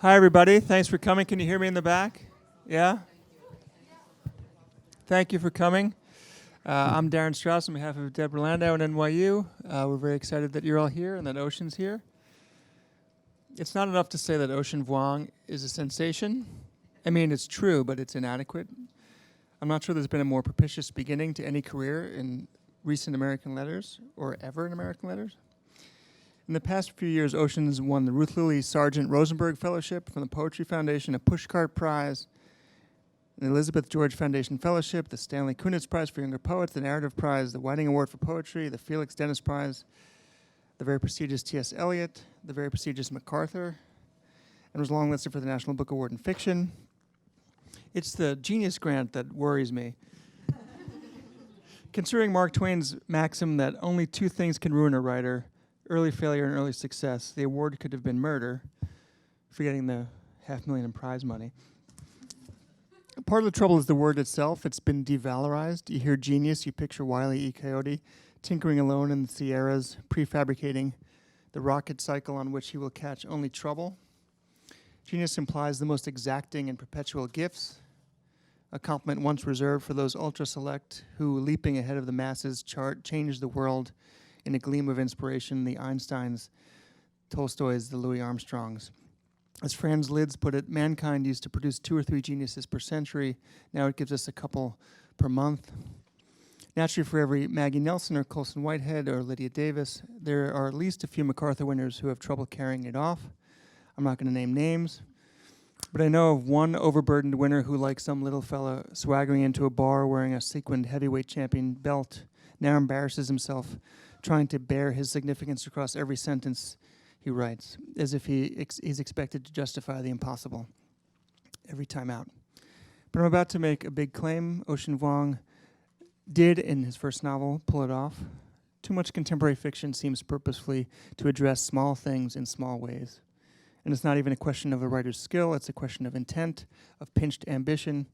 Hi, everybody. Thanks for coming. Can you hear me in the back? Yeah? Thank you for coming. I'm Darin Strauss on behalf of Deborah Landau and NYU. We're very excited that you're all here and that Ocean's here. It's not enough to say that Ocean Vuong is a sensation. I mean, it's true, but it's inadequate. I'm not sure there's been a more propitious beginning to any career in recent American letters, or ever in American letters. In the past few years, Ocean's won the Ruth Lilly Sargent Rosenberg Fellowship from the Poetry Foundation, a Pushcart Prize, the Elizabeth George Foundation Fellowship, the Stanley Kunitz Prize for Younger Poets, the Narrative Prize, the Whiting Award for Poetry, the Felix Dennis Prize, the very prestigious T.S. Eliot, the very prestigious MacArthur, and was longlisted for the National Book Award in Fiction. It's the Genius Grant that worries me. Considering Mark Twain's maxim that only two things can ruin a writer, early failure and early success, the award could have been murder, forgetting the $500,000 in prize money. Part of the trouble is the word itself. It's been devalorized. You hear genius, you picture Wile E. Coyote tinkering alone in the Sierras, prefabricating the rocket cycle on which he will catch only trouble. Genius implies the most exacting and perpetual gifts, a compliment once reserved for those ultra-select who, leaping ahead of the masses, change the world in a gleam of inspiration, the Einsteins, Tolstoys, the Louis Armstrongs. As Franz Liszt put it, mankind used to produce 2 or 3 geniuses per century. Now it gives us a couple per month. Naturally, for every Maggie Nelson or Colson Whitehead or Lydia Davis, there are at least a few MacArthur winners who have trouble carrying it off. I'm not going to name names, but I know of one overburdened winner who, like some little fella swaggering into a bar wearing a sequined heavyweight champion belt, now embarrasses himself trying to bear his significance across every sentence he writes, as if he's expected to justify the impossible every time out. But I'm about to make a big claim. Ocean Vuong did, in his first novel, pull it off. Too much contemporary fiction seems purposefully to address small things in small ways. And it's not even a question of a writer's skill, it's a question of intent, of pinched ambition.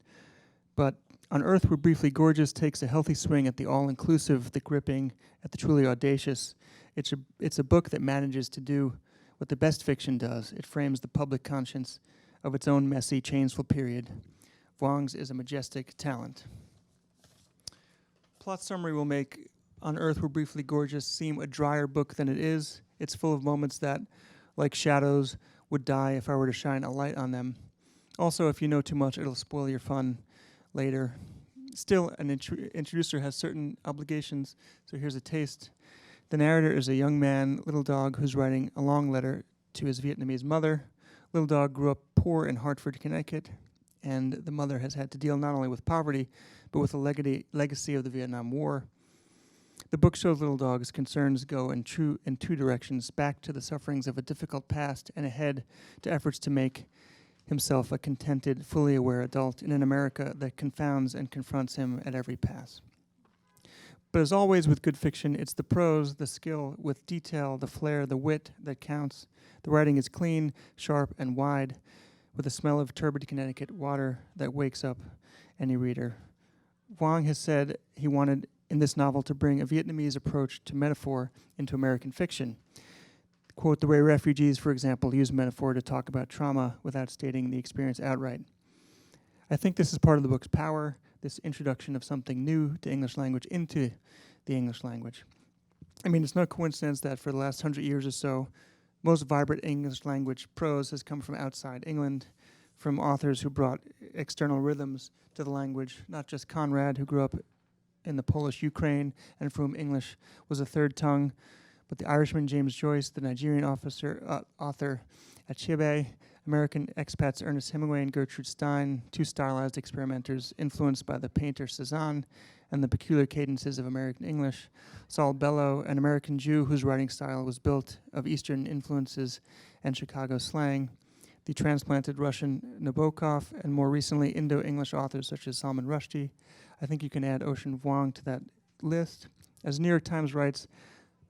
But On Earth We're Briefly Gorgeous takes a healthy swing at the all-inclusive, the gripping, at the truly audacious. It's a book that manages to do what the best fiction does. It frames the public conscience of its own messy, changeful period. Vuong's is a majestic talent. Plot summary will make On Earth We're Briefly Gorgeous seem a drier book than it is. It's full of moments that, like shadows, would die if I were to shine a light on them. Also, if you know too much, it'll spoil your fun later. Still, an introducer has certain obligations, so here's a taste. The narrator is a young man, Little Dog, who's writing a long letter to his Vietnamese mother. Little Dog grew up poor in Hartford, Connecticut, and the mother has had to deal not only with poverty, but with the legacy of the Vietnam War. The book shows Little Dog's concerns go in two directions, back to the sufferings of a difficult past and ahead to efforts to make himself a contented, fully aware adult in an America that confounds and confronts him at every pass. But as always with good fiction, it's the prose, the skill with detail, the flair, the wit that counts. The writing is clean, sharp, and wide, with a smell of turbid Connecticut water that wakes up any reader. Vuong has said he wanted in this novel to bring a Vietnamese approach to metaphor into American fiction. Quote, the way refugees, for example, use metaphor to talk about trauma without stating the experience outright. I think this is part of the book's power, this introduction of something new to English language into the English language. I mean, it's no coincidence that for the last 100 years or so, most vibrant English language prose has come from outside England, from authors who brought external rhythms to the language, not just Conrad, who grew up in the Polish Ukraine and for whom English was a third tongue, but the Irishman James Joyce, the Nigerian author Achebe, American expats Ernest Hemingway and Gertrude Stein, 2 stylized experimenters influenced by the painter Cezanne and the peculiar cadences of American English, Saul Bellow, an American Jew whose writing style was built of Eastern influences and Chicago slang, the transplanted Russian Nabokov, and more recently Indo-English authors such as Salman Rushdie. I think you can add Ocean Vuong to that list. As New York Times writes,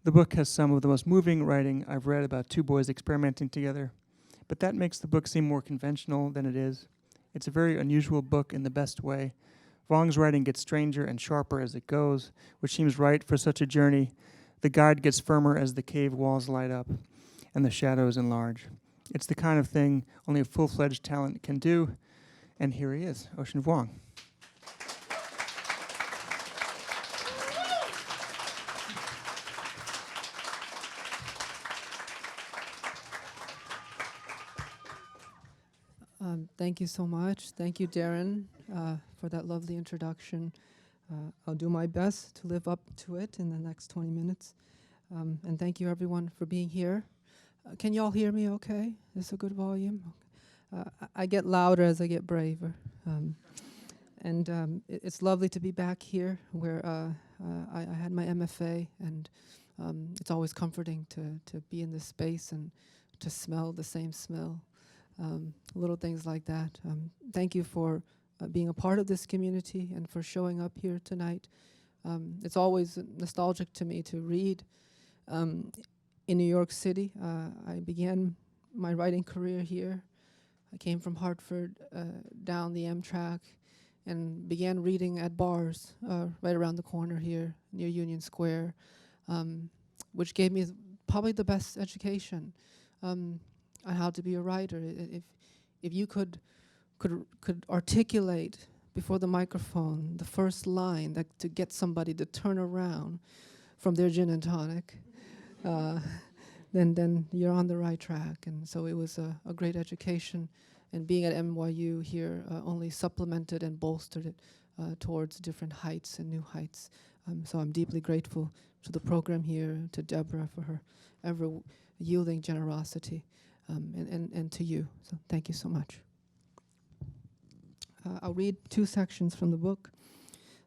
the book has some of the most moving writing I've read about 2 boys experimenting together, but that makes the book seem more conventional than it is. It's a very unusual book in the best way. Vuong's writing gets stranger and sharper as it goes, which seems right for such a journey. The guide gets firmer as the cave walls light up and the shadows enlarge. It's the kind of thing only a full-fledged talent can do. And here he is, Ocean Vuong. Thank you so much. Thank you, Darin, for that lovely introduction. I'll do my best to live up to it in the next 20 minutes. And thank you, everyone, for being here. Can you all hear me okay? Is this a good volume? I get louder as I get braver. It's lovely to be back here where I had my MFA, and it's always comforting to be in this space and to smell the same smell. Little things like that. Thank you for being a part of this community and for showing up here tonight. It's always nostalgic to me to read. In New York City, I began my writing career here. I came from Hartford down the Amtrak and began reading at bars right around the corner here near Union Square, which gave me probably the best education on how to be a writer. If you could articulate before the microphone the first line that to get somebody to turn around from their gin and tonic, then you're on the right track. And so it was a great education, and being at NYU here only supplemented and bolstered it towards different heights and new heights. So I'm deeply grateful to the program here, to Deborah for her ever yielding generosity, and to you. So thank you so much. I'll read two sections from the book.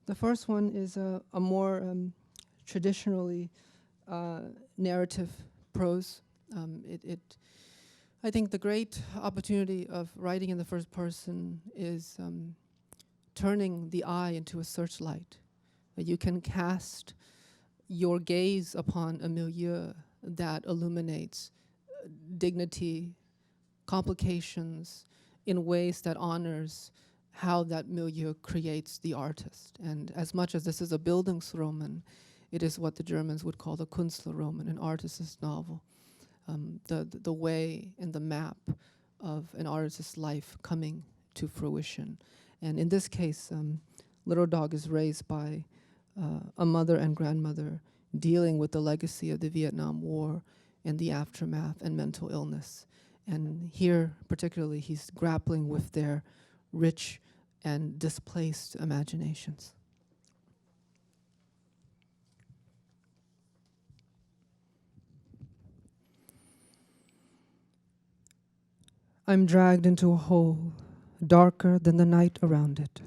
The first one is a more traditionally narrative prose. I think the great opportunity of writing in the first person is turning the eye into a searchlight. You can cast your gaze upon a milieu that illuminates dignity, complications, in ways that honors how that milieu creates the artist. And as much as this is a Bildungsroman, it is what the Germans would call the Künstlerroman, an artist's novel. The way and the map of an artist's life coming to fruition. And in this case, Little Dog is raised by a mother and grandmother dealing with the legacy of the Vietnam War and the aftermath and mental illness. And here, particularly, he's grappling with their rich and displaced imaginations. I'm dragged into a hole darker than the night around it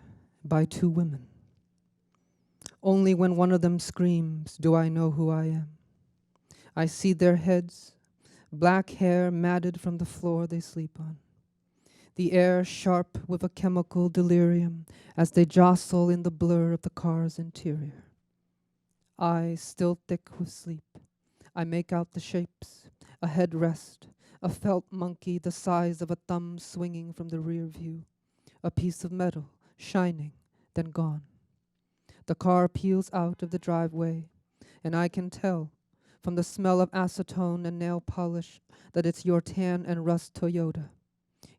by two women. Only when one of them screams do I know who I am. I see their heads, black hair matted from the floor they sleep on. The air sharp with a chemical delirium as they jostle in the blur of the car's interior. Eyes still thick with sleep. I make out the shapes, a headrest, a felt monkey the size of a thumb swinging from the rear view, a piece of metal shining, then gone. The car peels out of the driveway, and I can tell from the smell of acetone and nail polish that it's your tan and rust Toyota.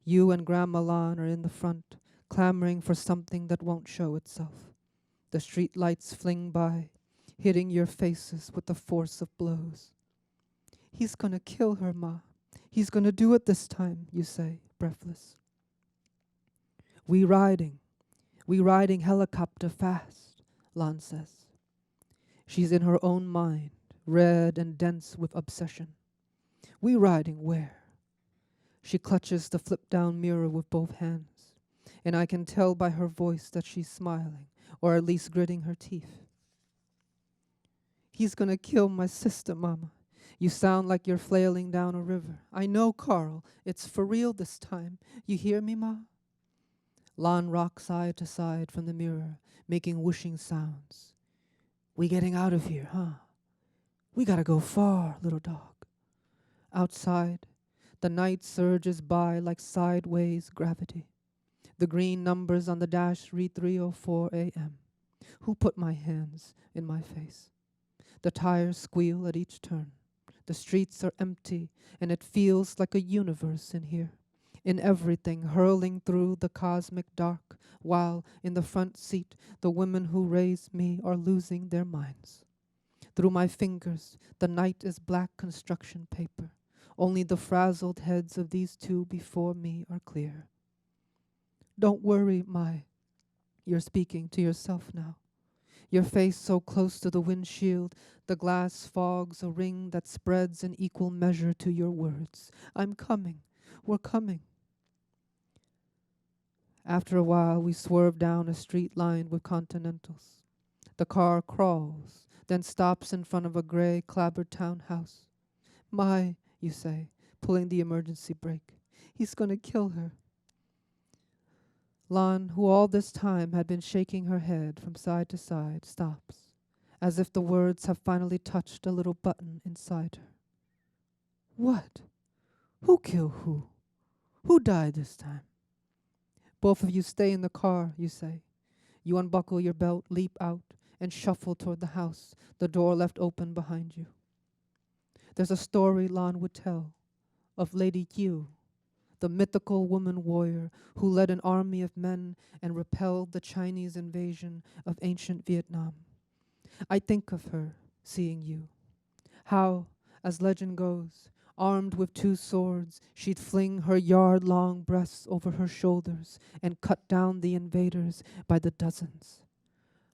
You and Grandma Lan are in the front, clamoring for something that won't show itself. The street lights fling by, hitting your faces with the force of blows. He's gonna kill her, Ma. He's gonna do it this time, you say, breathless. We riding helicopter fast, Lan says. She's in her own mind, red and dense with obsession. We riding where? She clutches the flip-down mirror with both hands, and I can tell by her voice that she's smiling, or at least gritting her teeth. He's gonna kill my sister, Mama. You sound like you're flailing down a river. I know, Carl. It's for real this time. You hear me, Ma? Lan rocks side to side from the mirror, making whooshing sounds. We getting out of here, huh? We gotta go far, little dog. Outside, the night surges by like sideways gravity. The green numbers on the dash read 3:04 a.m. Who put my hands in my face? The tires squeal at each turn. The streets are empty, and it feels like a universe in here. In everything hurling through the cosmic dark, while in the front seat the women who raised me are losing their minds. Through my fingers, the night is black construction paper. Only the frazzled heads of these two before me are clear. Don't worry, you're speaking to yourself now. Your face so close to the windshield, the glass fogs a ring that spreads in equal measure to your words. I'm coming. We're coming. After a while, we swerve down a street lined with Continentals. The car crawls, then stops in front of a gray, clapboard townhouse. You say, pulling the emergency brake. He's gonna kill her. Lan, who all this time had been shaking her head from side to side, stops, as if the words have finally touched a little button inside her. What? Who killed who? Who died this time? Both of you stay in the car, you say. You unbuckle your belt, leap out, and shuffle toward the house, the door left open behind you. There's a story Lan would tell of Lady Yu, the mythical woman warrior who led an army of men and repelled the Chinese invasion of ancient Vietnam. I think of her seeing you. How, as legend goes, armed with 2 swords, she'd fling her yard-long breasts over her shoulders and cut down the invaders by the dozens.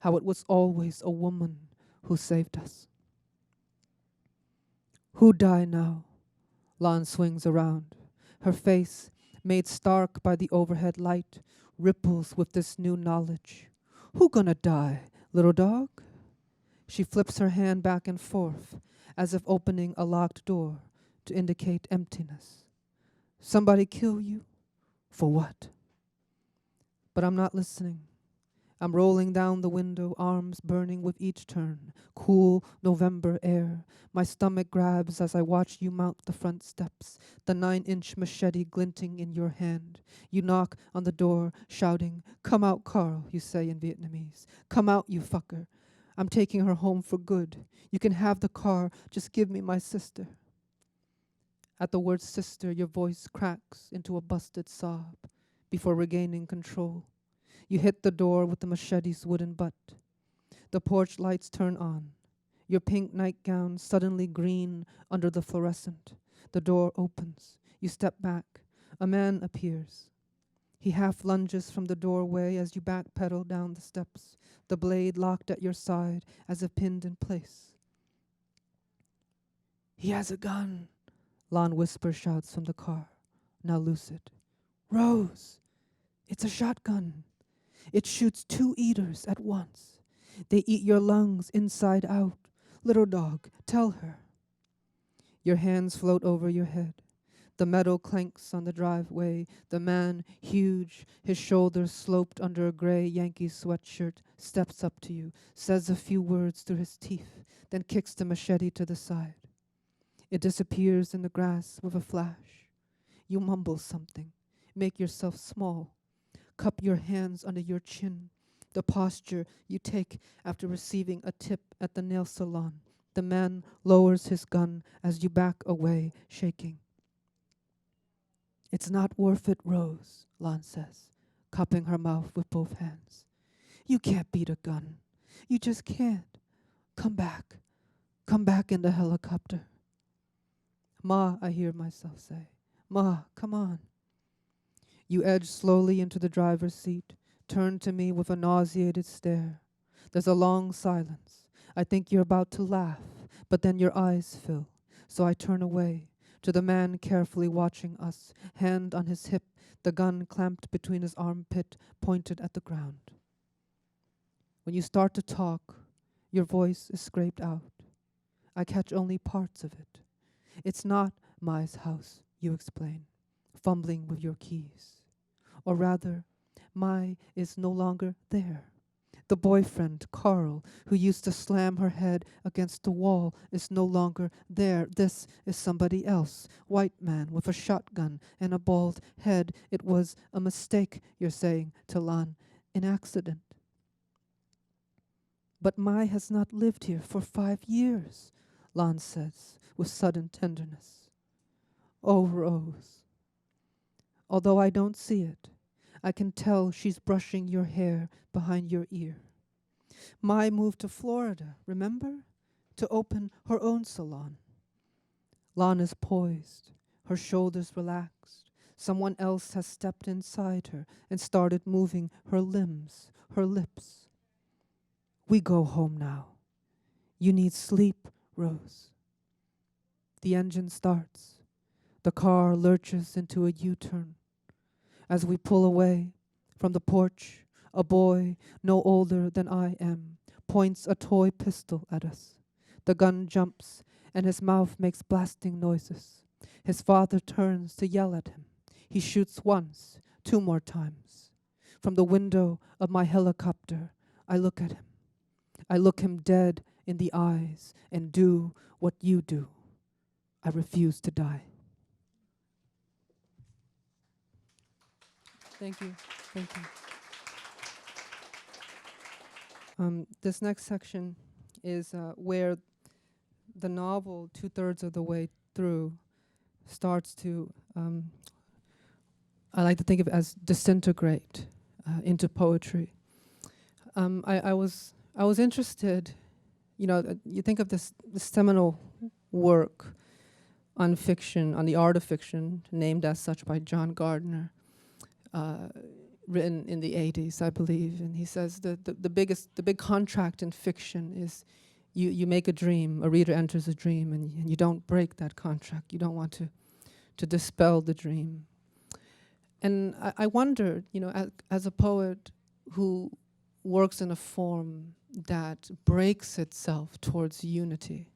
How it was always a woman who saved us. Who die now? Lan swings around. Her face, made stark by the overhead light, ripples with this new knowledge. Who gonna die, little dog? She flips her hand back and forth, as if opening a locked door to indicate emptiness. Somebody kill you? For what? But I'm not listening. I'm rolling down the window, arms burning with each turn. Cool November air. My stomach grabs as I watch you mount the front steps, the 9-inch machete glinting in your hand. You knock on the door, shouting, "Come out, Carl," you say in Vietnamese. "Come out, you fucker. I'm taking her home for good. You can have the car, just give me my sister." At the word sister, your voice cracks into a busted sob before regaining control. You hit the door with the machete's wooden butt. The porch lights turn on. Your pink nightgown suddenly green under the fluorescent. The door opens. You step back. A man appears. He half lunges from the doorway as you backpedal down the steps, the blade locked at your side as if pinned in place. "He has a gun," Lan whisper shouts from the car, now lucid. "Rose, it's a shotgun. It shoots 2 eaters at once. They eat your lungs inside out. Little dog, tell her." Your hands float over your head. The metal clanks on the driveway. The man, huge, his shoulders sloped under a gray Yankee sweatshirt, steps up to you, says a few words through his teeth, then kicks the machete to the side. It disappears in the grass with a flash. You mumble something. Make yourself small. Cup your hands under your chin, the posture you take after receiving a tip at the nail salon. The man lowers his gun as you back away, shaking. "It's not worth it, Rose," Lan says, cupping her mouth with both hands. "You can't beat a gun. You just can't. Come back. Come back in the helicopter." "Ma," I hear myself say. "Ma, come on." You edge slowly into the driver's seat, turn to me with a nauseated stare. There's a long silence. I think you're about to laugh, but then your eyes fill, so I turn away to the man carefully watching us, hand on his hip, the gun clamped between his armpit, pointed at the ground. When you start to talk, your voice is scraped out. I catch only parts of it. "It's not Mai's house," you explain, fumbling with your keys. Or rather, Mai is no longer there. The boyfriend, Carl, who used to slam her head against the wall, is no longer there. This is somebody else. White man with a shotgun and a bald head. It was a mistake, you're saying to Lan. An accident. "But Mai has not lived here for 5 years," Lan says, with sudden tenderness. Oh, Rose. Although I don't see it, I can tell she's brushing your hair behind your ear. Mai moved to Florida, remember? To open her own salon. Lan is poised, her shoulders relaxed. Someone else has stepped inside her and started moving her limbs, her lips. We go home now. You need sleep, Rose. The engine starts. The car lurches into a U-turn. As we pull away from the porch, a boy no older than I am points a toy pistol at us. The gun jumps and his mouth makes blasting noises. His father turns to yell at him. He shoots once, 2 more times. From the window of my helicopter, I look at him. I look him dead in the eyes and do what you do. I refuse to die. Thank you. Thank you. This next section is where the novel, 2/3 of the way through, starts to, I like to think of it as disintegrate into poetry. I was interested, you think of this seminal work on fiction, on the art of fiction, named as such by John Gardner, written in the 80s, I believe. And he says the big contract in fiction is you make a dream, a reader enters a dream, and you don't break that contract. You don't want to dispel the dream. And I wondered, as a poet who works in a form that breaks itself towards unity,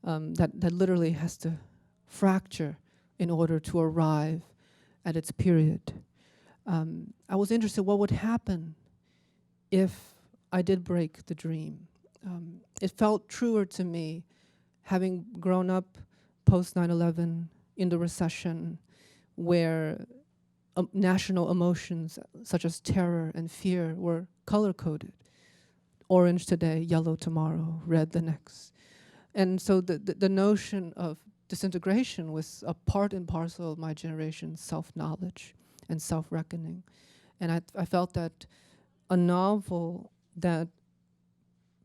that literally has to fracture in order to arrive at its period. I was interested what would happen if I did break the dream. It felt truer to me, having grown up post 9/11 in the recession, where national emotions such as terror and fear were color-coded. Orange today, yellow tomorrow, red the next. And so the notion of disintegration was a part and parcel of my generation's self-knowledge and self-reckoning. And I felt that a novel that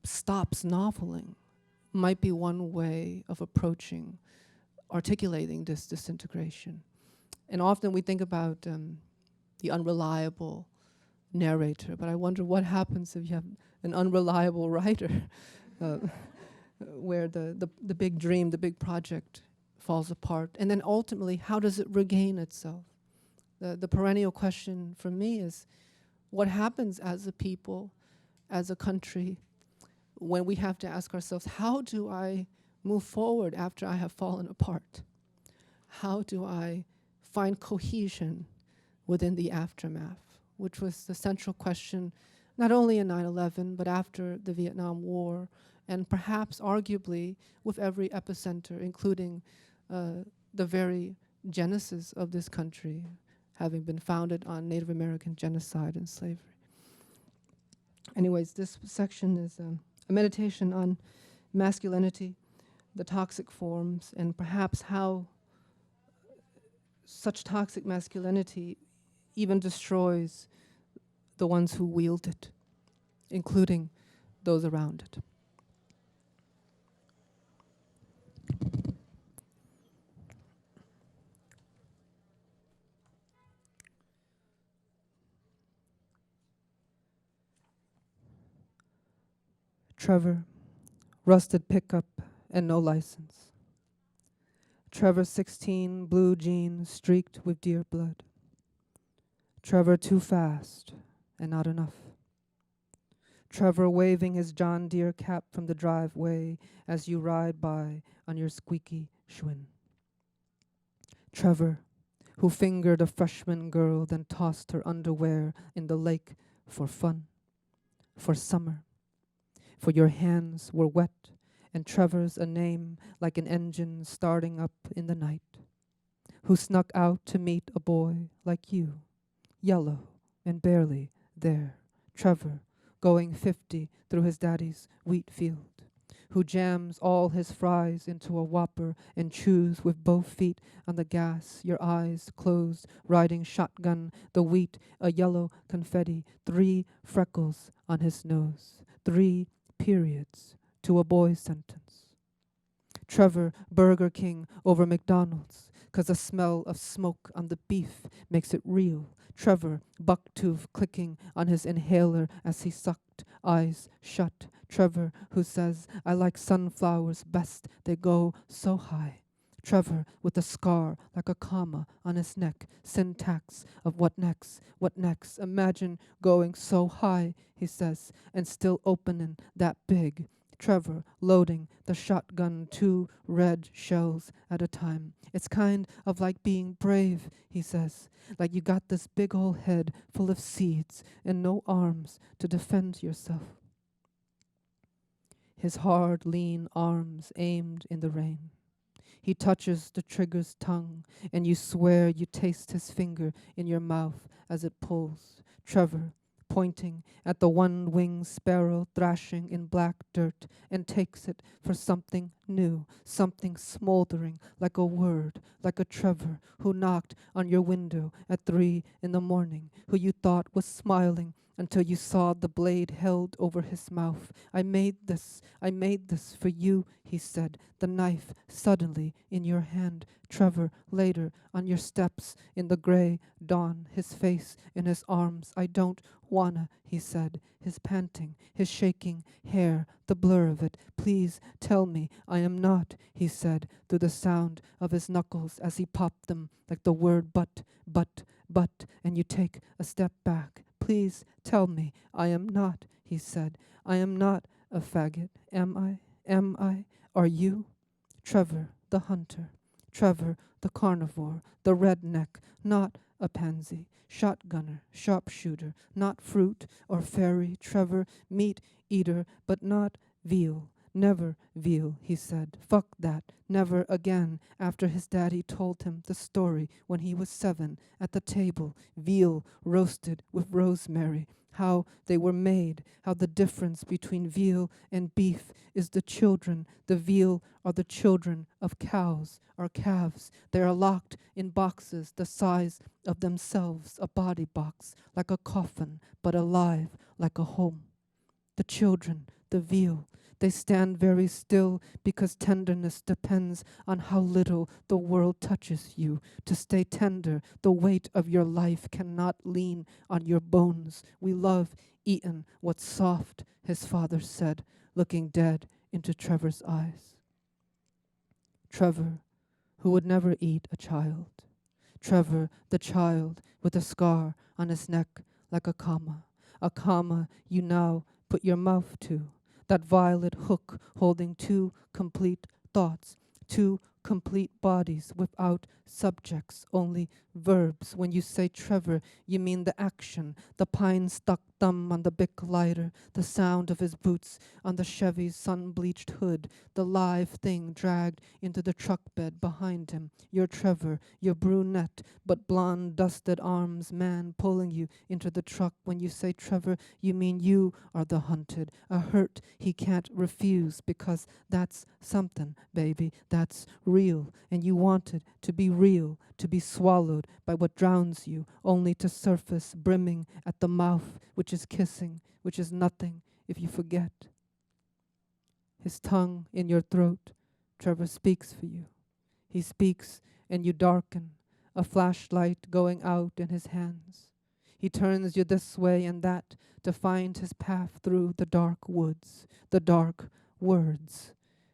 stops noveling might be one way of approaching, articulating this disintegration. And often we think about the unreliable narrator, but I wonder what happens if you have an unreliable writer, where the big dream, the big project falls apart. And then ultimately, how does it regain itself? The perennial question for me is, what happens as a people, as a country, when we have to ask ourselves, how do I move forward after I have fallen apart? How do I find cohesion within the aftermath, which was the central question, not only in 9/11, but after the Vietnam War, and perhaps arguably with every epicenter, including the very genesis of this country, having been founded on Native American genocide and slavery. Anyways, this section is a meditation on masculinity, the toxic forms, and perhaps how such toxic masculinity even destroys the ones who wield it, including those around it. Trevor, rusted pickup and no license. Trevor 16, blue jeans streaked with deer blood. Trevor too fast and not enough. Trevor waving his John Deere cap from the driveway as you ride by on your squeaky Schwinn. Trevor, who fingered a freshman girl, then tossed her underwear in the lake for fun, for summer. For your hands were wet, and Trevor's a name like an engine starting up in the night. Who snuck out to meet a boy like you, yellow and barely there. Trevor, going 50 through his daddy's wheat field. who jams all his fries into a Whopper and chews with both feet on the gas, your eyes closed, riding shotgun, the wheat, a yellow confetti, 3 freckles on his nose, 3 periods to a boy's sentence. Trevor, Burger King over McDonald's, 'cause the smell of smoke on the beef makes it real. Trevor, bucktooth clicking on his inhaler as he sucked, eyes shut. Trevor, who says, I like sunflowers best, they go so high. Trevor, with a scar like a comma on his neck, syntax of what next, what next. Imagine going so high, he says, and still opening that big. Trevor loading the shotgun 2 red shells at a time. It's kind of like being brave, he says, like you got this big ol' head full of seeds and no arms to defend yourself. His hard, lean arms aimed in the rain. He touches the trigger's tongue, and you swear you taste his finger in your mouth as it pulls. Trevor, pointing at the one-winged sparrow thrashing in black dirt, and takes it for something new, something smoldering like a word, like a Trevor who knocked on your window at 3 a.m, who you thought was smiling until you saw the blade held over his mouth. I made this for you, he said, the knife suddenly in your hand. Trevor, later, on your steps in the gray dawn, his face in his arms. I don't wanna, he said, his panting, his shaking hair, the blur of it. Please tell me I am not, he said, through the sound of his knuckles as he popped them like the word but, and you take a step back. Please tell me I am not, he said. I am not a faggot, am I? Am I? Are you? Trevor, the hunter. Trevor, the carnivore, the redneck, not a pansy, shotgunner, sharpshooter, not fruit or fairy. Trevor, meat eater, but not veal. Never veal, he said. Fuck that. Never again. After his daddy told him the story when he was 7 at the table. Veal roasted with rosemary. How they were made. How the difference between veal and beef is the children. The veal are the children of cows or calves. They are locked in boxes the size of themselves. A body box like a coffin, but alive like a home. The children, the veal. They stand very still because tenderness depends on how little the world touches you. To stay tender, the weight of your life cannot lean on your bones. We love eating what's soft, his father said, looking dead into Trevor's eyes. Trevor, who would never eat a child. Trevor, the child with a scar on his neck like a comma you now put your mouth to. That violet hook holding 2 complete thoughts, 2 complete bodies without subjects, only verbs. When you say Trevor, you mean the action, the pine-stuck thumb on the Bic lighter, the sound of his boots on the Chevy's sun-bleached hood, the live thing dragged into the truck bed behind him. You're Trevor, your brunette, but blonde, dusted arms man pulling you into the truck. When you say Trevor, you mean you are the hunted, a hurt he can't refuse because that's something, baby, that's real, and you want it to be real, to be swallowed by what drowns you, only to surface brimming at the mouth, which is kissing, which is nothing if you forget. His tongue in your throat, Trevor speaks for you. He speaks and you darken, a flashlight going out in his hands. He turns you this way and that to find his path through the dark woods, the dark words,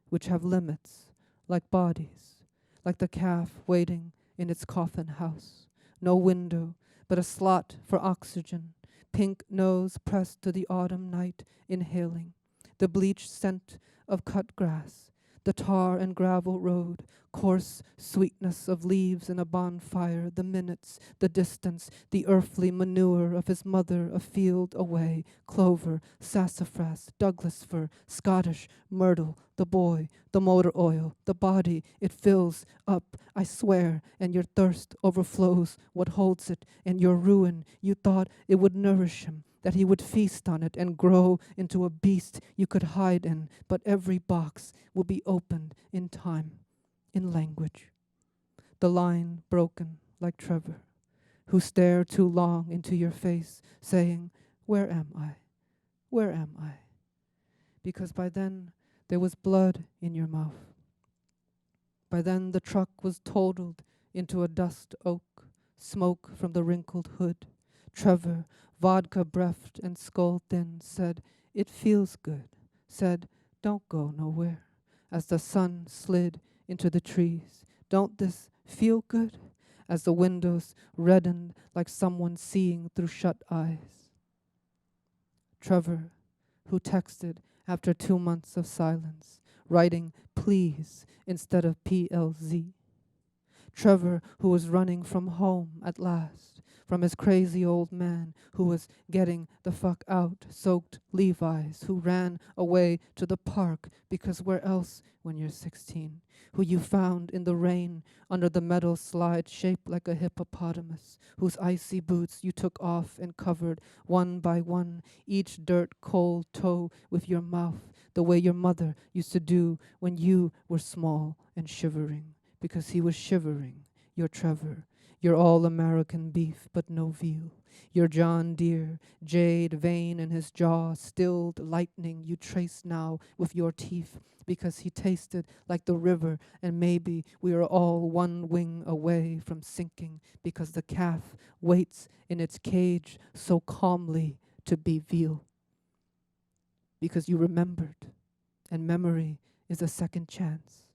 which have limits, like bodies, like the calf waiting in its coffin house. No window, but a slot for oxygen, pink nose pressed to the autumn night, inhaling the bleached scent of cut grass, the tar and gravel road, coarse sweetness of leaves in a bonfire, the minutes, the distance, the earthly manure of his mother a field away, clover, sassafras, Douglas fir, Scottish myrtle, the boy, the motor oil, the body, it fills up, I swear, and your thirst overflows what holds it, and your ruin, you thought it would nourish him, that he would feast on it and grow into a beast you could hide in, but every box will be opened in time, in language. The line broken like Trevor, who stared too long into your face, saying, "Where am I? Where am I?" Because by then there was blood in your mouth. By then the truck was totaled into a dust oak, smoke from the wrinkled hood. Trevor, vodka breathed and skull thin, said, "It feels good," said, "Don't go nowhere," as the sun slid into the trees. "Don't this feel good?" As the windows reddened like someone seeing through shut eyes. Trevor, who texted after 2 months of silence, writing please instead of PLZ. Trevor, who was running from home at last, from his crazy old man who was getting the fuck out, soaked Levi's, who ran away to the park because where else when you're 16, who you found in the rain under the metal slide shaped like a hippopotamus, whose icy boots you took off and covered one by one, each dirt cold toe with your mouth, the way your mother used to do when you were small and shivering, because he was shivering, your Trevor, your all-American beef but no veal, your John Deere, jade vein in his jaw, stilled lightning you trace now with your teeth, because he tasted like the river, and maybe we are all one wing away from sinking, because the calf waits in its cage so calmly to be veal. Because you remembered, and memory is a second chance.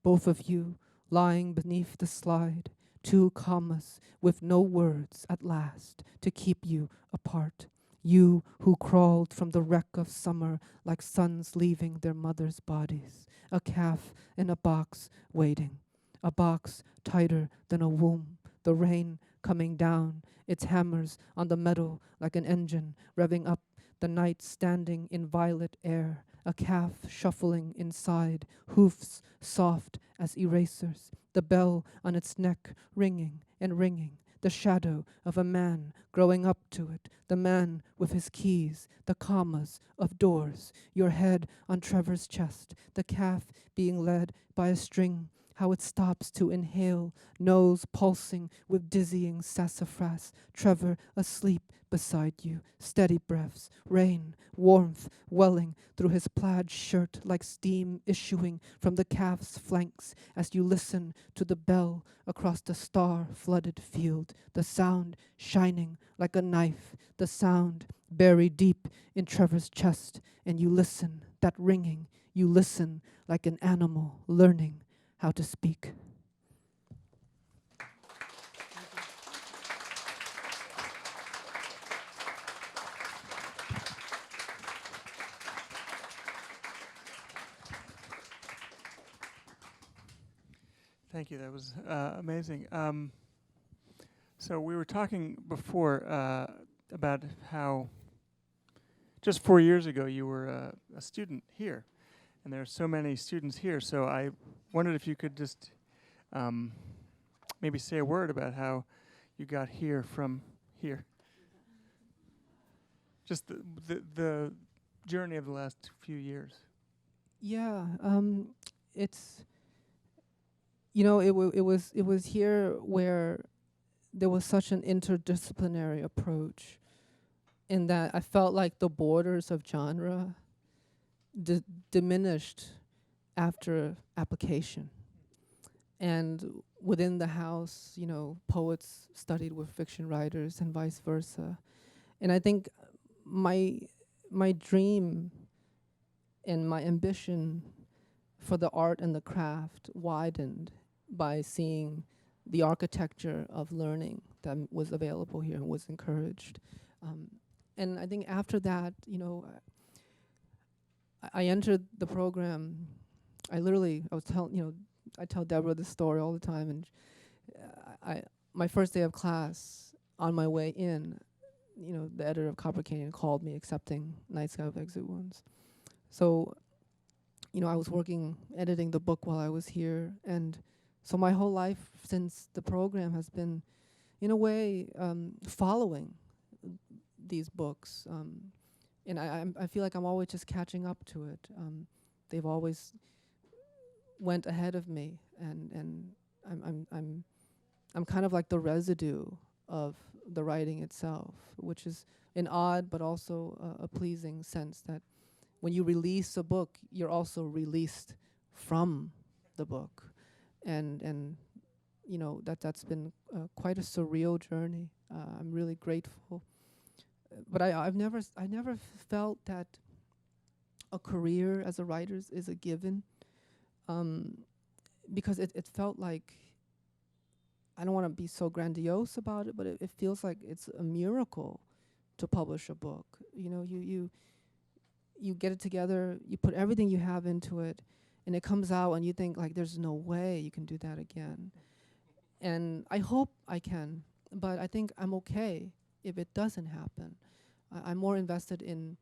Both of you lying beneath the slide, 2 commas with no words at last to keep you apart. You who crawled from the wreck of summer like sons leaving their mothers' bodies. A calf in a box waiting. A box tighter than a womb. The rain coming down, its hammers on the metal like an engine revving up. The night standing in violet air. A calf shuffling inside, hoofs soft as erasers. The bell on its neck ringing and ringing. The shadow of a man growing up to it. The man with his keys, the commas of doors. Your head on Trevor's chest. The calf being led by a string. How it stops to inhale, nose pulsing with dizzying sassafras. Trevor asleep beside you, steady breaths, rain, warmth welling through his plaid shirt like steam issuing from the calf's flanks as you listen to the bell across the star-flooded field, the sound shining like a knife, the sound buried deep in Trevor's chest, and you listen, that ringing, you listen like an animal learning how to speak. Thank you. That was amazing. So we were talking before about how just 4 years ago you were a student here, and there are so many students here. So I wondered if you could just maybe say a word about how you got here from here. Just the journey of the last few years. Yeah, it's, you know, it was here where there was such an interdisciplinary approach, in that I felt like the borders of genre diminished after application. And within the house, you know, poets studied with fiction writers and vice versa. And I think my dream and my ambition for the art and the craft widened by seeing the architecture of learning that was available here and was encouraged. And I think after that, you know, I entered the program. I was telling, you know, I tell Deborah this story all the time, and my first day of class, on my way in, you know, the editor of Copper Canyon called me accepting Night Sky of Exit Wounds. So, you know, I was editing the book while I was here, and so my whole life since the program has been, in a way, following these books, and I feel like I'm always just catching up to it. They've always went ahead of me, and I'm kind of like the residue of the writing itself, which is an odd but also a pleasing sense that when you release a book, you're also released from the book, and you know that's been quite a surreal journey. I'm really grateful, but I never felt that a career as a writer is a given, because it felt like, I don't want to be so grandiose about it, but it feels like it's a miracle to publish a book. You know, you get it together, you put everything you have into it, and it comes out, and you think like, there's no way you can do that again. And I hope I can, but I think I'm okay if it doesn't happen. I'm more invested in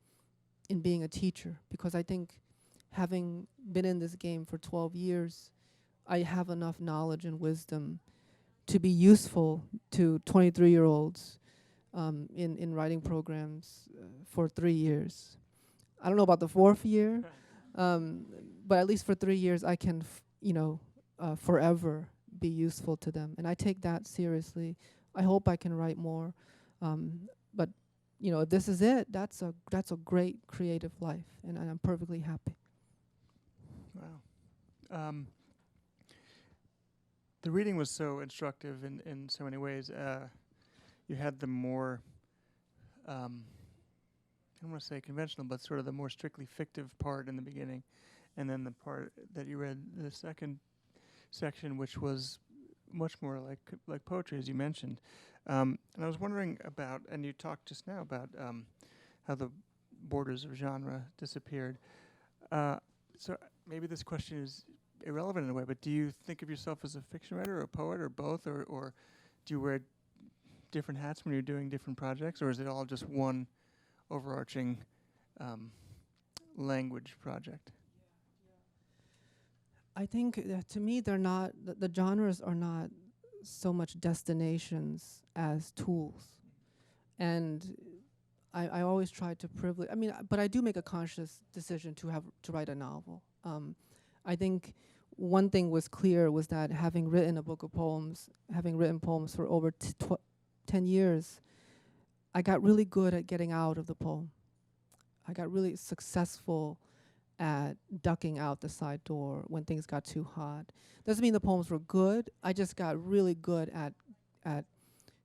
being a teacher, because I think, having been in this game for 12 years, I have enough knowledge and wisdom to be useful to 23-year-olds in writing programs for 3 years. I don't know about the 4th year, but at least for 3 years I can, forever be useful to them. And I take that seriously. I hope I can write more. But, if this is it, that's a great creative life, and I'm perfectly happy. Wow. The reading was so instructive in so many ways. You had the more, I don't want to say conventional, but sort of the more strictly fictive part in the beginning, and then the part that you read, the second section, which was much more like poetry, as you mentioned. And I was wondering about, and you talked just now about how the borders of genre disappeared. So maybe this question is irrelevant in a way, but do you think of yourself as a fiction writer or a poet or both, or do you wear different hats when you're doing different projects, or is it all just one overarching language project? I think that to me, they're not, the genres are not so much destinations as tools. And I always try to privilege, but I do make a conscious decision to write a novel. I think one thing was clear was that having written a book of poems, having written poems for over 10 years, I got really good at getting out of the poem. I got really successful at ducking out the side door when things got too hot. Doesn't mean the poems were good. I just got really good at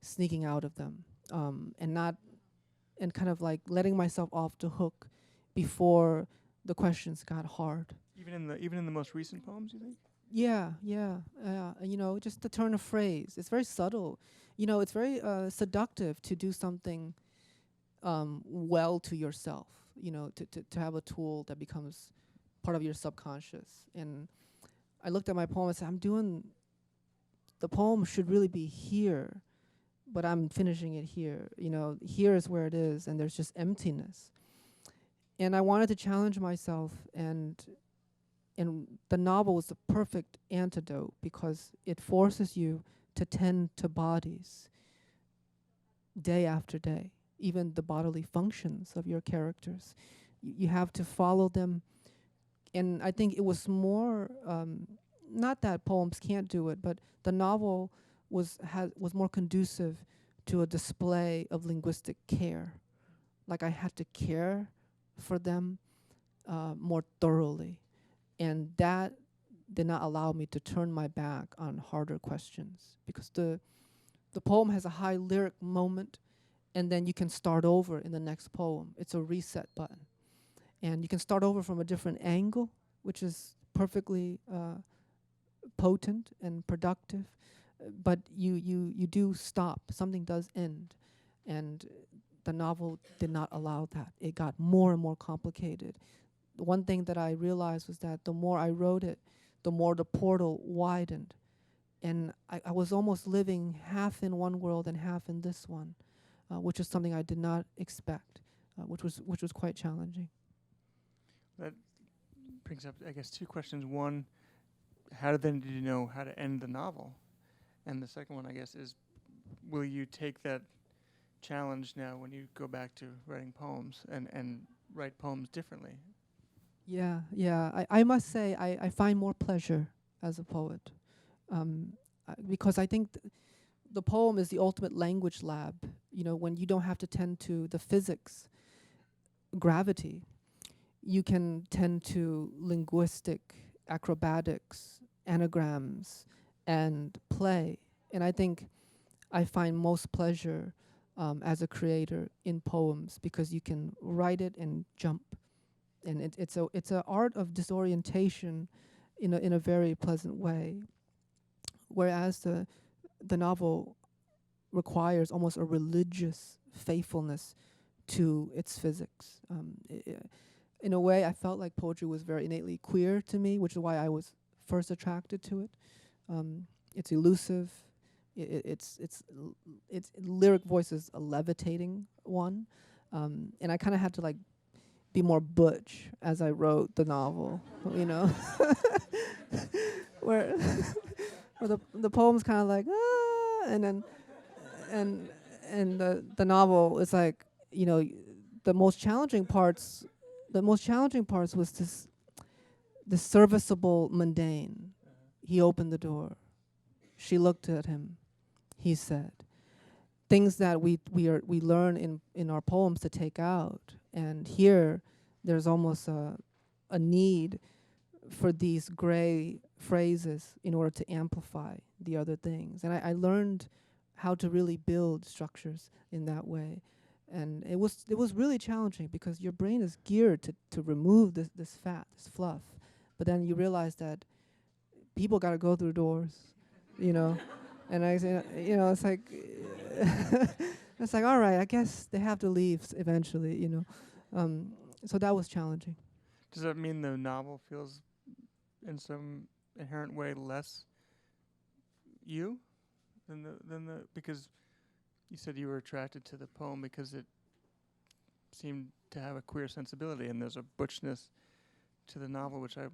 sneaking out of them, and kind of like letting myself off the hook before the questions got hard. Even in the most recent poems, you think? Yeah. Just the turn of phrase. It's very subtle. It's very seductive to do something well to yourself. To have a tool that becomes part of your subconscious. And I looked at my poem and said, the poem should really be here, but I'm finishing it here. Here is where it is, and there's just emptiness. And I wanted to challenge myself, and the novel was the perfect antidote, because it forces you to tend to bodies day after day, even the bodily functions of your characters. You have to follow them. And I think it was more, not that poems can't do it, but the novel was more conducive to a display of linguistic care. Like I had to care for them more thoroughly. And that did not allow me to turn my back on harder questions, because the poem has a high lyric moment, and then you can start over in the next poem. It's a reset button. And you can start over from a different angle, which is perfectly potent and productive. But you do stop. Something does end. And the novel did not allow that. It got more and more complicated. The one thing that I realized was that the more I wrote it, the more the portal widened. And I was almost living half in one world and half in this one, which is something I did not expect, which was quite challenging. That brings up, I guess, two questions. One, how did you know how to end the novel? And the second one, I guess, is will you take that challenged now when you go back to writing poems and write poems differently. Yeah, yeah. I must say I find more pleasure as a poet, because I think the poem is the ultimate language lab. You know, when you don't have to tend to the physics, gravity, you can tend to linguistic acrobatics, anagrams, and play. And I think I find most pleasure as a creator in poems because you can write it and jump, and it's a art of disorientation in a very pleasant way. Whereas the novel requires almost a religious faithfulness to its physics. In a way, I felt like poetry was very innately queer to me, which is why I was first attracted to it. It's elusive. Its lyric voice is a levitating one, and I kind of had to like be more butch as I wrote the novel, you know, where where the poem's kind of like and then and the novel is like, you know, the most challenging parts was this serviceable mundane. He opened the door. She looked at him. He said things that we learn in our poems to take out. And here there's almost a need for these gray phrases in order to amplify the other things. And I learned how to really build structures in that way. And it was really challenging because your brain is geared to remove this fat, this fluff. But then you realize that people got to go through doors, you know. And I say, you know, it's like it's like, all right, I guess they have to leave eventually, you know. So that was challenging. Does that mean the novel feels in some inherent way less you than the because you said you were attracted to the poem because it seemed to have a queer sensibility, and there's a butchness to the novel, which I'm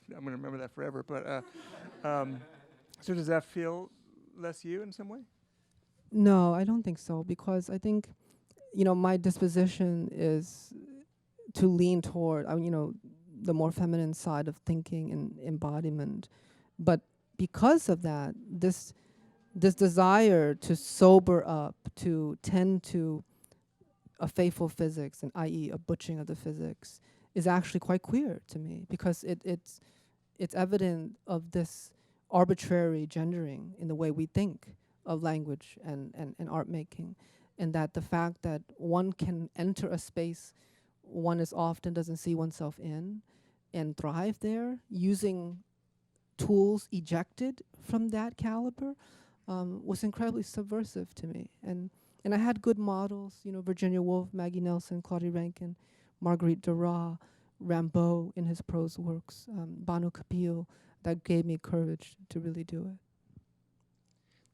going to remember that forever. But so does that feel less you in some way? No, I don't think so, because I think, you know, my disposition is to lean toward, you know, the more feminine side of thinking and embodiment. But because of that, this desire to sober up, to tend to a faithful physics, and i.e. a butchering of the physics, is actually quite queer to me, because it's evident of this arbitrary gendering in the way we think of language and art making, and that the fact that one can enter a space one is often doesn't see oneself in and thrive there using tools ejected from that caliber was incredibly subversive to me. And I had good models, you know, Virginia Woolf, Maggie Nelson, Claudia Rankine, Marguerite Duras, Rimbaud in his prose works, Banu Kapil, that gave me courage to really do it.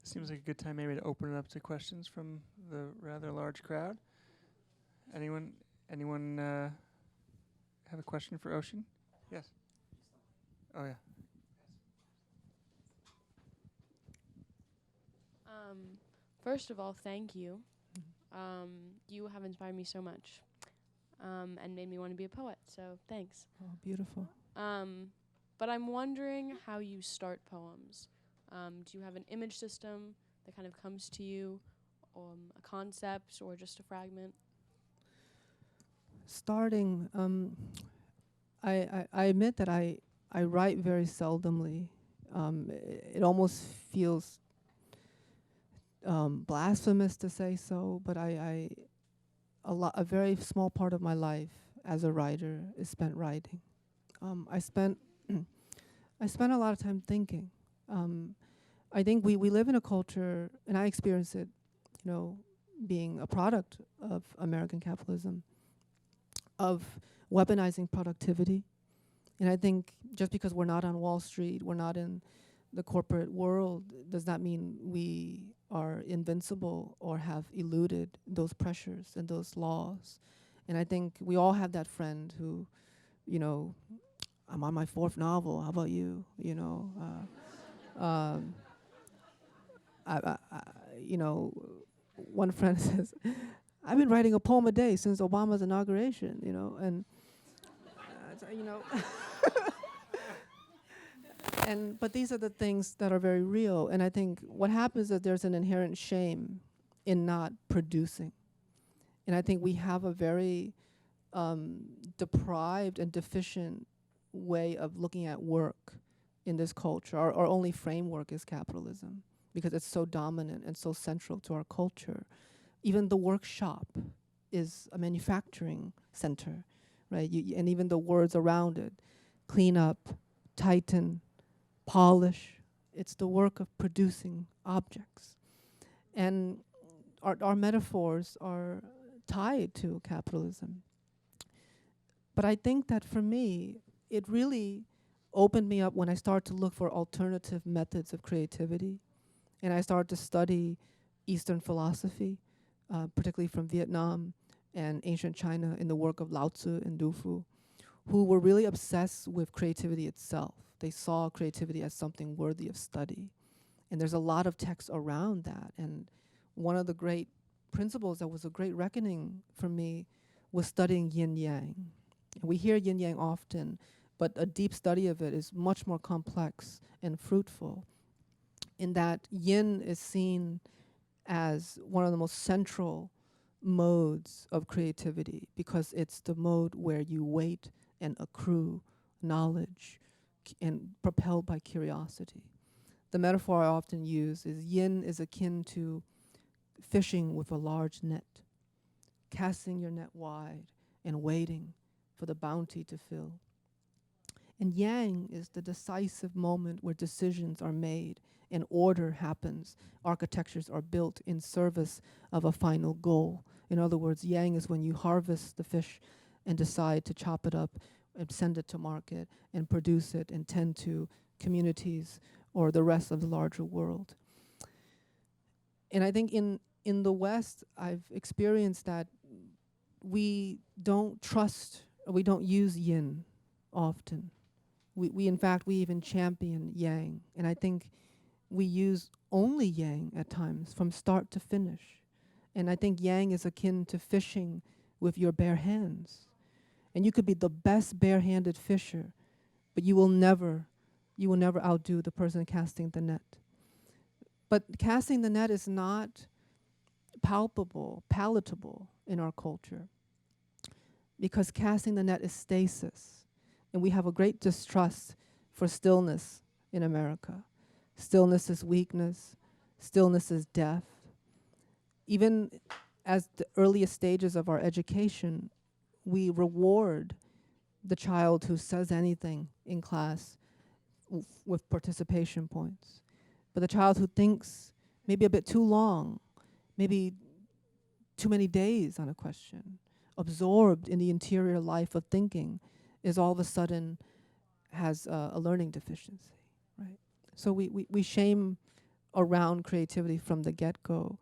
Seems like a good time maybe to open it up to questions from the rather large crowd. Anyone have a question for Ocean? Yes. Oh yeah. First of all, thank you. You have inspired me so much, and made me want to be a poet. So thanks. Oh, beautiful. But I'm wondering how you start poems. Do you have an image system that kind of comes to you, a concept, or just a fragment? Starting, I admit that I write very seldomly. It almost feels blasphemous to say so, but a very small part of my life as a writer is spent writing. I spent a lot of time thinking. I think we live in a culture, and I experience it, you know, being a product of American capitalism, of weaponizing productivity. And I think just because we're not on Wall Street, we're not in the corporate world, does not mean we are invincible or have eluded those pressures and those laws. And I think we all have that friend who, you know, I'm on my 4th novel, how about you? You know, you know, one friend says, I've been writing a poem a day since Obama's inauguration, and you know, but these are the things that are very real. And I think what happens is there's an inherent shame in not producing. And I think we have a very deprived and deficient way of looking at work in this culture. Our only framework is capitalism because it's so dominant and so central to our culture. Even the workshop is a manufacturing center, right? And even the words around it, clean up, tighten, polish, it's the work of producing objects. And our metaphors are tied to capitalism. But I think that for me, it really opened me up when I started to look for alternative methods of creativity. And I started to study Eastern philosophy, particularly from Vietnam and ancient China in the work of Lao Tzu and Du Fu, who were really obsessed with creativity itself. They saw creativity as something worthy of study. And there's a lot of text around that. And one of the great principles that was a great reckoning for me was studying yin-yang. We hear yin-yang often, but a deep study of it is much more complex and fruitful, in that yin is seen as one of the most central modes of creativity because it's the mode where you wait and accrue knowledge and propelled by curiosity. The metaphor I often use is yin is akin to fishing with a large net, casting your net wide and waiting for the bounty to fill. And yang is the decisive moment where decisions are made and order happens. Architectures are built in service of a final goal. In other words, yang is when you harvest the fish and decide to chop it up and send it to market and produce it and tend to communities or the rest of the larger world. And I think in the West, I've experienced that we don't trust, or we don't use yin often. We in fact, we even champion yang. And I think we use only yang at times from start to finish. And I think yang is akin to fishing with your bare hands. And you could be the best bare-handed fisher, but you will never outdo the person casting the net. But casting the net is not palatable in our culture, because casting the net is stasis. And we have a great distrust for stillness in America. Stillness is weakness. Stillness is death. Even as the earliest stages of our education, we reward the child who says anything in class with participation points. But the child who thinks maybe a bit too long, maybe too many days on a question, absorbed in the interior life of thinking, is all of a sudden has a learning deficiency, right? So we shame around creativity from the get-go.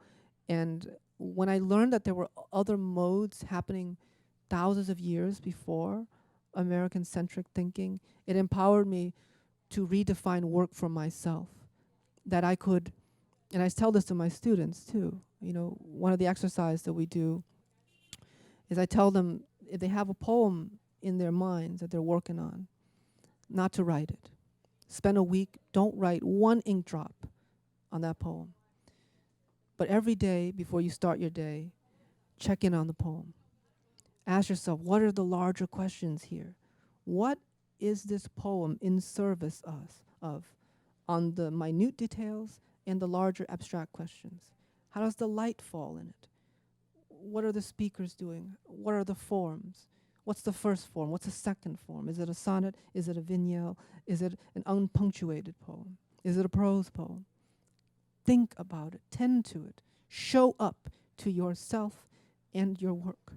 And when I learned that there were other modes happening thousands of years before American-centric thinking, it empowered me to redefine work for myself. That I could, and I tell this to my students too, one of the exercises that we do is I tell them if they have a poem in their minds that they're working on, not to write it. Spend a week, don't write one ink drop on that poem. But every day before you start your day, check in on the poem. Ask yourself, what are the larger questions here? What is this poem in service of on the minute details and the larger abstract questions? How does the light fall in it? What are the speakers doing? What are the forms? What's the first form? What's the second form? Is it a sonnet? Is it a vignette? Is it an unpunctuated poem? Is it a prose poem? Think about it. Tend to it. Show up to yourself and your work.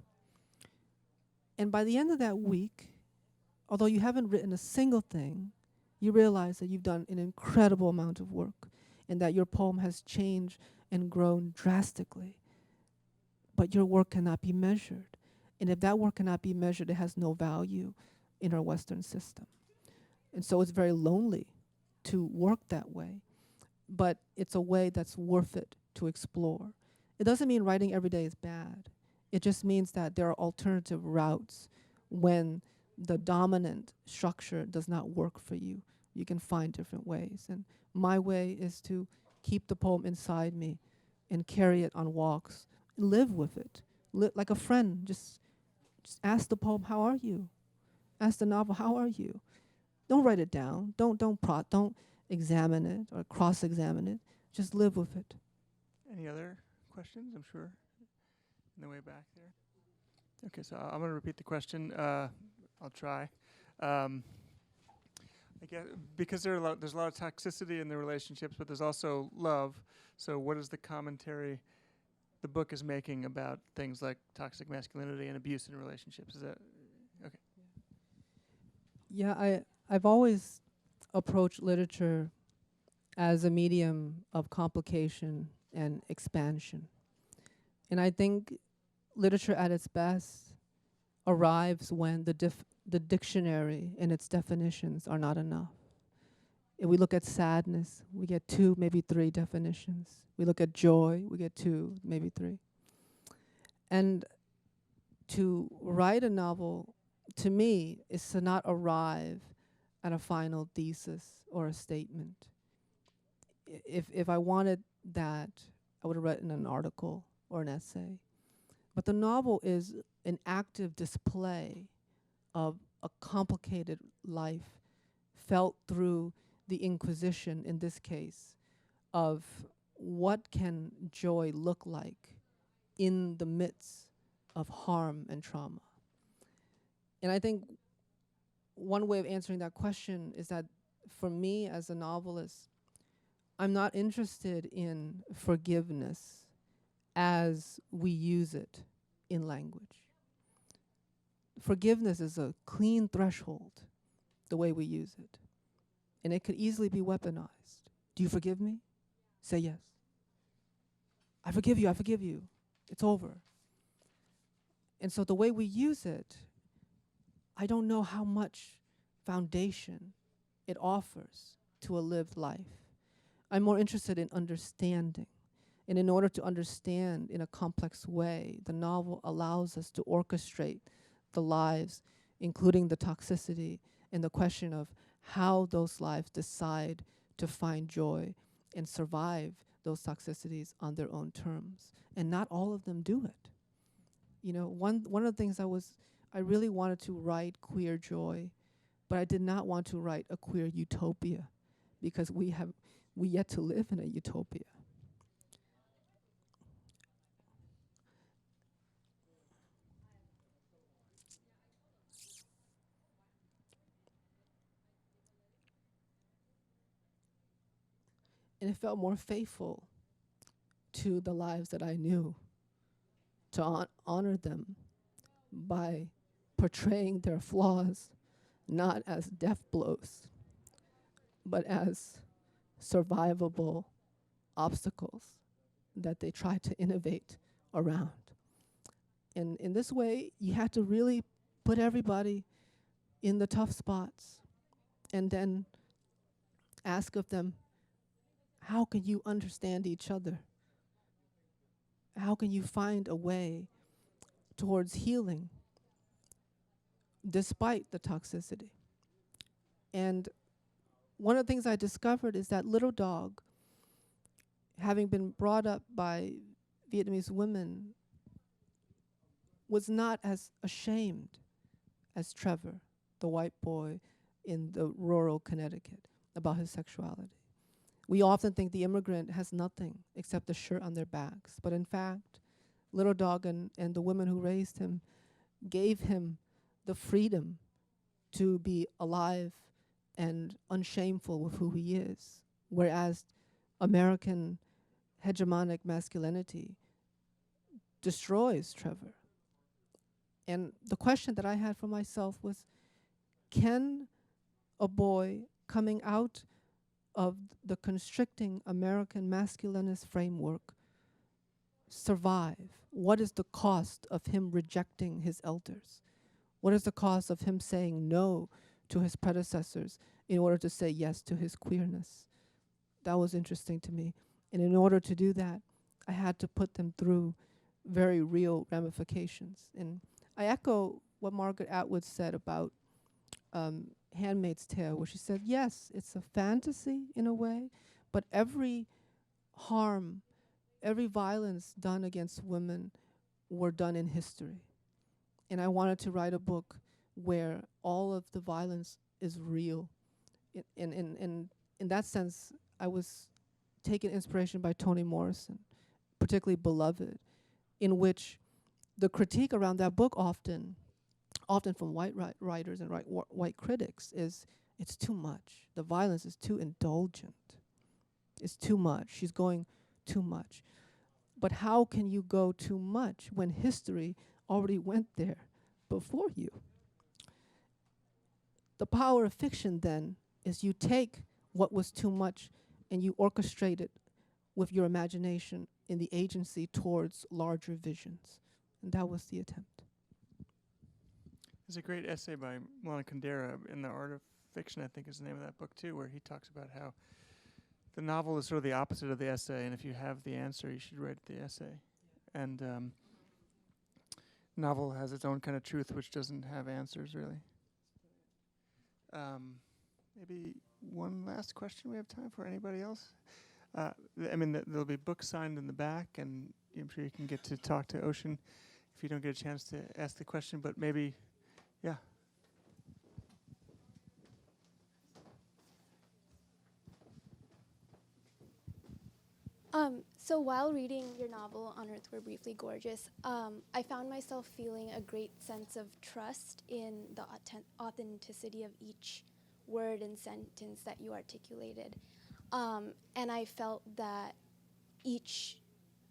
And by the end of that week, although you haven't written a single thing, you realize that you've done an incredible amount of work and that your poem has changed and grown drastically. But your work cannot be measured. And if that work cannot be measured, it has no value in our Western system. And so it's very lonely to work that way. But it's a way that's worth it to explore. It doesn't mean writing every day is bad. It just means that there are alternative routes when the dominant structure does not work for you. You can find different ways. And my way is to keep the poem inside me and carry it on walks, live with it, like a friend. Just ask the poem, how are you? Ask the novel, how are you? Don't write it down. Don't examine it or cross-examine it. Just live with it. Any other questions? I'm sure in the way back there. Okay, so I'm going to repeat the question. I'll try. I guess because there's a lot of toxicity in the relationships, but there's also love. So what is the commentary the book is making about things like toxic masculinity and abuse in relationships? Is that okay? Yeah, I've always approached literature as a medium of complication and expansion. And I think literature at its best arrives when the dictionary and its definitions are not enough. If we look at sadness, we get 2, maybe 3 definitions. We look at joy, we get 2, maybe 3. And to write a novel, to me, is to not arrive at a final thesis or a statement. If I wanted that, I would have written an article or an essay. But the novel is an active display of a complicated life felt through the Inquisition, in this case, of what can joy look like in the midst of harm and trauma. And I think one way of answering that question is that for me as a novelist, I'm not interested in forgiveness as we use it in language. Forgiveness is a clean threshold, the way we use it. And it could easily be weaponized. Do you forgive me? Say yes. I forgive you, I forgive you. It's over. And so the way we use it, I don't know how much foundation it offers to a lived life. I'm more interested in understanding. And in order to understand in a complex way, the novel allows us to orchestrate the lives, including the toxicity and the question of how those lives decide to find joy and survive those toxicities on their own terms. And not all of them do it. You know, one of the things I really wanted to write queer joy, but I did not want to write a queer utopia because we yet to live in a utopia. And it felt more faithful to the lives that I knew, to honor them by portraying their flaws not as death blows, but as survivable obstacles that they try to innovate around. And in this way, you had to really put everybody in the tough spots and then ask of them, how can you understand each other? How can you find a way towards healing despite the toxicity? And one of the things I discovered is that little dog, having been brought up by Vietnamese women, was not as ashamed as Trevor, the white boy in the rural Connecticut, about his sexuality. We often think the immigrant has nothing except the shirt on their backs. But in fact, little dog and the women who raised him gave him the freedom to be alive and unshameful with who he is. Whereas American hegemonic masculinity destroys Trevor. And the question that I had for myself was, can a boy coming out of the constricting American masculinist framework survive? What is the cost of him rejecting his elders? What is the cost of him saying no to his predecessors in order to say yes to his queerness? That was interesting to me. And in order to do that, I had to put them through very real ramifications. And I echo what Margaret Atwood said about Handmaid's Tale, where she said, yes, it's a fantasy in a way, but every harm, every violence done against women were done in history. And I wanted to write a book where all of the violence is real. In that sense, I was taking inspiration by Toni Morrison, particularly Beloved, in which the critique around that book often from white writers and white critics is it's too much. The violence is too indulgent. It's too much. She's going too much. But how can you go too much when history already went there before you? The power of fiction then is you take what was too much and you orchestrate it with your imagination in the agency towards larger visions. And that was the attempt. There's a great essay by Lana Kundera in The Art of Fiction, I think is the name of that book too, where he talks about how the novel is sort of the opposite of the essay, and if you have the answer, you should write the essay. And novel has its own kind of truth, which doesn't have answers, really. Maybe one last question we have time for. Anybody else? There'll be books signed in the back, and I'm sure you can get to talk to Ocean if you don't get a chance to ask the question, but maybe, yeah. So while reading your novel, On Earth We're Briefly Gorgeous, I found myself feeling a great sense of trust in the authenticity of each word and sentence that you articulated. And I felt that each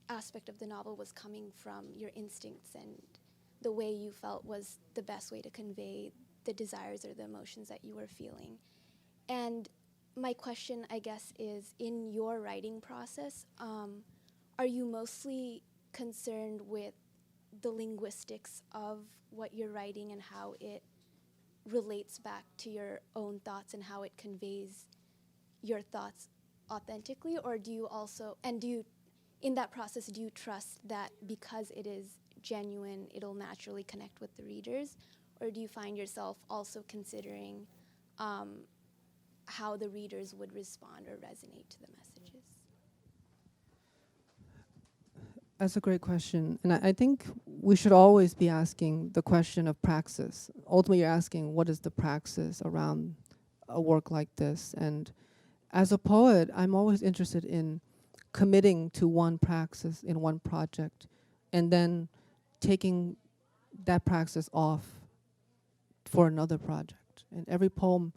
aspect of the novel was coming from your instincts and the way you felt was the best way to convey the desires or the emotions that you were feeling. And my question, I guess, is in your writing process, are you mostly concerned with the linguistics of what you're writing and how it relates back to your own thoughts and how it conveys your thoughts authentically? Or do you also, in that process, do you trust that because it is genuine, it'll naturally connect with the readers? Or do you find yourself also considering how the readers would respond or resonate to the messages? That's a great question. And I think we should always be asking the question of praxis. Ultimately, you're asking, what is the praxis around a work like this? And as a poet, I'm always interested in committing to one praxis in one project and then taking that praxis off for another project. And every poem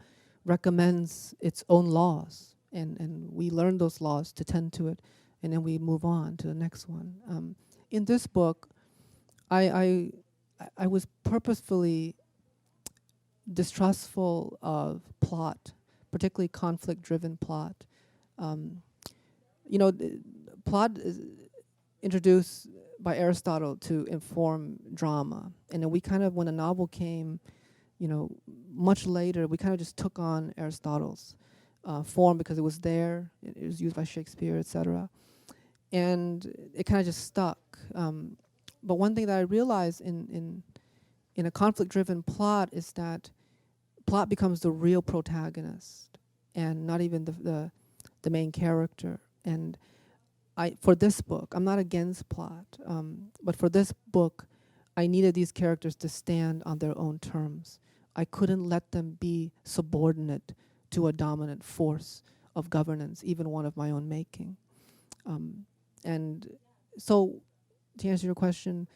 recommends its own laws, and we learn those laws to tend to it, and then we move on to the next one. In this book, I was purposefully distrustful of plot, particularly conflict-driven plot. Plot is introduced by Aristotle to inform drama, and then we kind of, when the novel came, much later, we kind of just took on Aristotle's form because it was there, it was used by Shakespeare, etc. And it kind of just stuck. But one thing that I realized in a conflict-driven plot is that plot becomes the real protagonist and not even the main character. And for this book, I'm not against plot, but for this book, I needed these characters to stand on their own terms. I couldn't let them be subordinate to a dominant force of governance, even one of my own making. And so, to answer your question,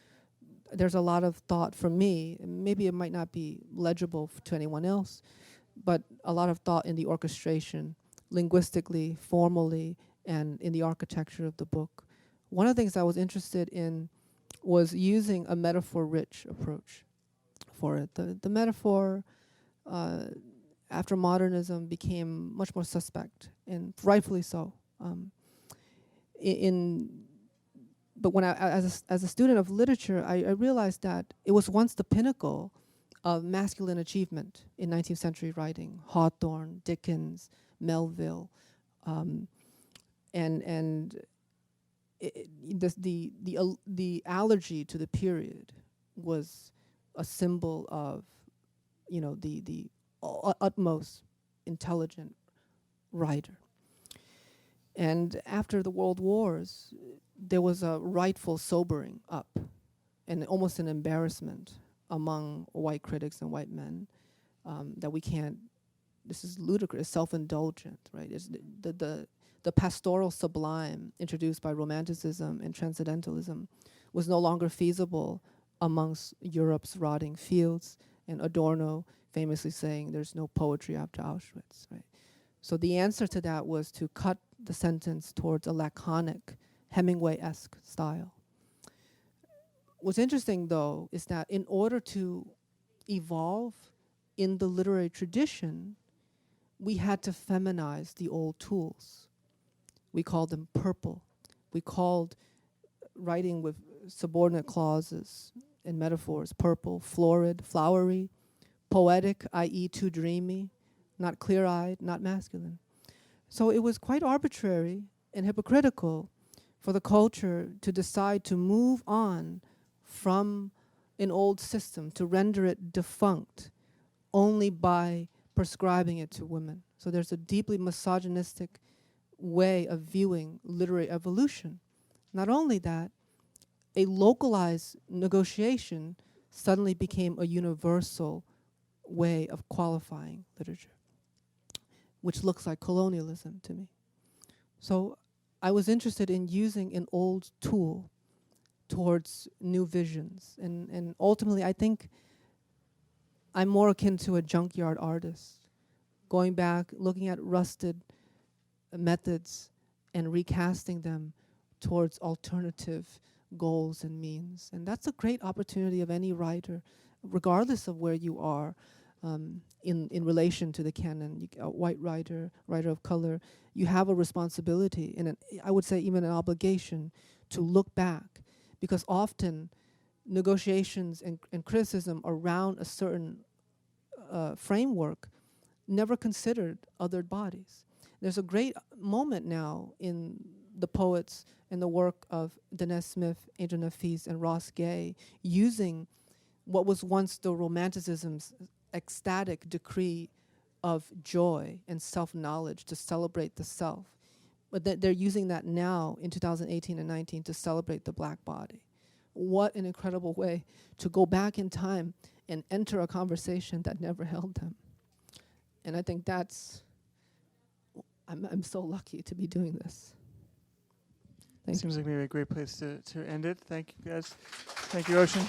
there's a lot of thought from me. Maybe it might not be legible to anyone else, but a lot of thought in the orchestration, linguistically, formally, and in the architecture of the book. One of the things I was interested in was using a metaphor-rich approach for it. The metaphor, after modernism, became much more suspect, and rightfully so. But when as a student of literature, I realized that it was once the pinnacle of masculine achievement in 19th century writing. Hawthorne, Dickens, Melville, and the allergy to the period was a symbol of, you know, the utmost intelligent writer. And after the World Wars, there was a rightful sobering up and almost an embarrassment among white critics and white men that we can't, this is ludicrous, self-indulgent, right? It's the pastoral sublime introduced by Romanticism and Transcendentalism was no longer feasible amongst Europe's rotting fields, and Adorno famously saying there's no poetry after Auschwitz, right? So the answer to that was to cut the sentence towards a laconic, Hemingway-esque style. What's interesting, though, is that in order to evolve in the literary tradition, we had to feminize the old tools. We called them purple. We called writing with subordinate clauses and metaphors purple, florid, flowery, poetic, i.e. too dreamy, not clear-eyed, not masculine. So it was quite arbitrary and hypocritical for the culture to decide to move on from an old system, to render it defunct only by prescribing it to women. So there's a deeply misogynistic way of viewing literary evolution. Not only that, a localized negotiation suddenly became a universal way of qualifying literature, which looks like colonialism to me. So I was interested in using an old tool towards new visions. And ultimately, I think I'm more akin to a junkyard artist, going back, looking at rusted methods and recasting them towards alternative goals and means. And that's a great opportunity of any writer, regardless of where you are in relation to the canon. A white writer, writer of color, you have a responsibility, and I would say even an obligation to look back, because often negotiations and criticism around a certain framework never considered othered bodies. There's a great moment now in the poets and the work of Danez Smith, Angel Nafis, and Ross Gay, using what was once the Romanticism's ecstatic decree of joy and self-knowledge to celebrate the self. But they're using that now in 2018 and 19 to celebrate the black body. What an incredible way to go back in time and enter a conversation that never held them. And I think that's, I'm so lucky to be doing this. Thank you. Seems like maybe a great place to end it. Thank you, guys. Thank you, Ocean.